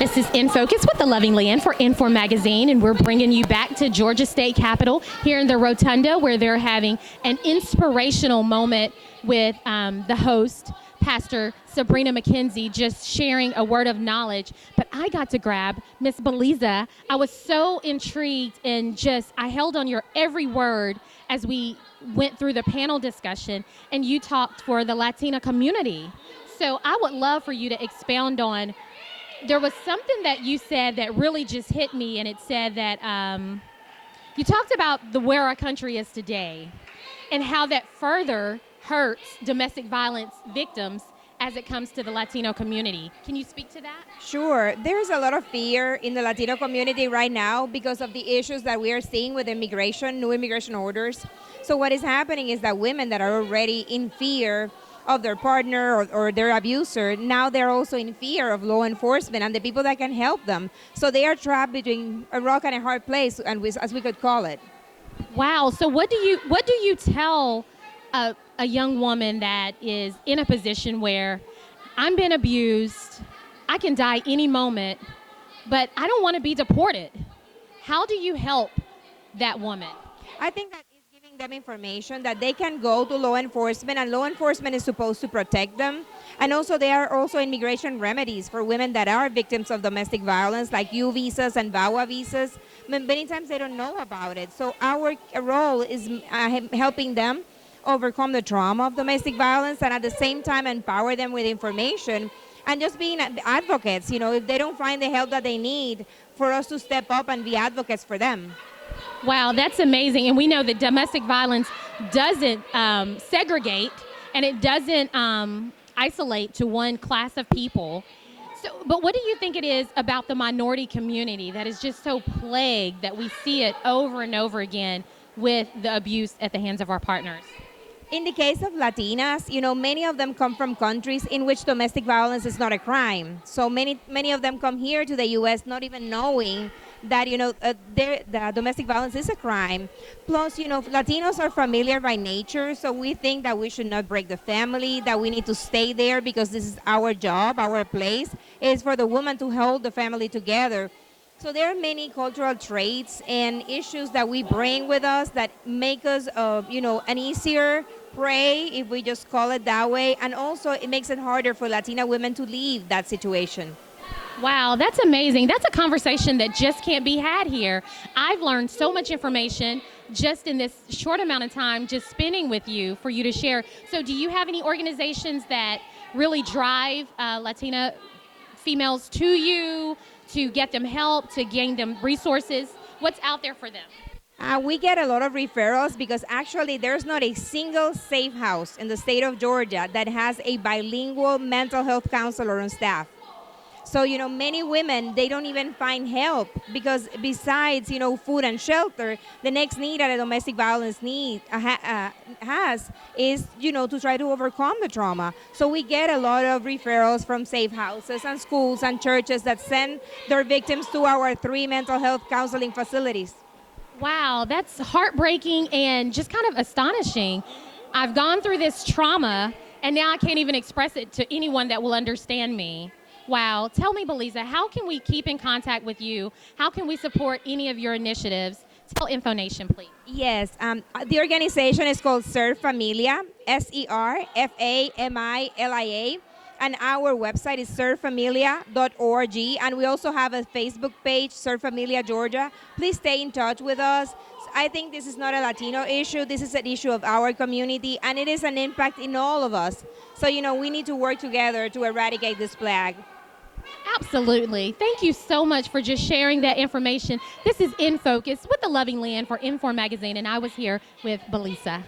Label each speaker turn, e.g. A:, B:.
A: This is In Focus with the loving LeAnn for Inform Magazine, and we're bringing you back to Georgia State Capitol here in the Rotunda, where they're having an inspirational moment with the host, Pastor Sabrina McKenzie, just sharing a word of knowledge. But I got to grab Miss Belisa. I was so intrigued and I held on your every word as we went through the panel discussion, and you talked for the Latina community. So I would love for you to expound on, there was something that you said that really just hit me, and it said that you talked about where our country is today and how that further hurts domestic violence victims as it comes to the Latino community. Can you speak to that?
B: Sure. There's a lot of fear in the Latino community right now because of the issues that we are seeing with immigration, new immigration orders. So what is happening is that women that are already in fear of their partner or their abuser, now they're also in fear of law enforcement and the people that can help them. So they are trapped between a rock and a hard place, as we could call it.
A: Wow. So what do you tell a young woman that is in a position where I'm being abused, I can die any moment, but I don't want to be deported? How do you help that woman?
B: I think that is giving them information that they can go to law enforcement, and law enforcement is supposed to protect them. And also there are also immigration remedies for women that are victims of domestic violence, like U visas and VAWA visas. Many times they don't know about it. So our role is helping them overcome the trauma of domestic violence, and at the same time empower them with information and just being advocates. You know, if they don't find the help that they need, for us to step up and be advocates for them.
A: Wow, that's amazing. And we know that domestic violence doesn't segregate, and it doesn't isolate to one class of people. So, but what do you think it is about the minority community that is just so plagued that we see it over and over again with the abuse at the hands of our partners?
B: In the case of Latinas, you know, many of them come from countries in which domestic violence is not a crime. So many of them come here to the U.S. not even knowing that, you know, the domestic violence is a crime. Plus, you know, Latinos are familiar by nature, so we think that we should not break the family, that we need to stay there because this is our job, our place. It is for the woman to hold the family together. So there are many cultural traits and issues that we bring with us that make us, you know, an easier prey, if we just call it that way. And also it makes it harder for Latina women to leave that situation.
A: Wow, that's amazing. That's a conversation that just can't be had here. I've learned so much information just in this short amount of time, just spending with you for you to share. So do you have any organizations that really drive Latina females to you, to get them help, to gain them resources? What's out there for them?
B: We get a lot of referrals because actually there's not a single safe house in the state of Georgia that has a bilingual mental health counselor on staff. So, you know, many women, they don't even find help because besides, you know, food and shelter, the next need that a domestic violence need has is, you know, to try to overcome the trauma. So we get a lot of referrals from safe houses and schools and churches that send their victims to our 3 mental health counseling facilities.
A: Wow, that's heartbreaking and just kind of astonishing. I've gone through this trauma, and now I can't even express it to anyone that will understand me. Wow. Tell me, Belisa, how can we keep in contact with you? How can we support any of your initiatives? Tell InfoNation, please.
B: Yes, the organization is called Ser Familia, SERFAMILIA, and our website is serfamilia.org, and we also have a Facebook page, Ser Familia Georgia. Please stay in touch with us. I think this is not a Latino issue. This is an issue of our community, and it is an impact in all of us. So, you know, we need to work together to eradicate this plague.
A: Absolutely. Thank you so much for just sharing that information. This is In Focus with the loving LeAnn for Inform Magazine, and I was here with Belisa.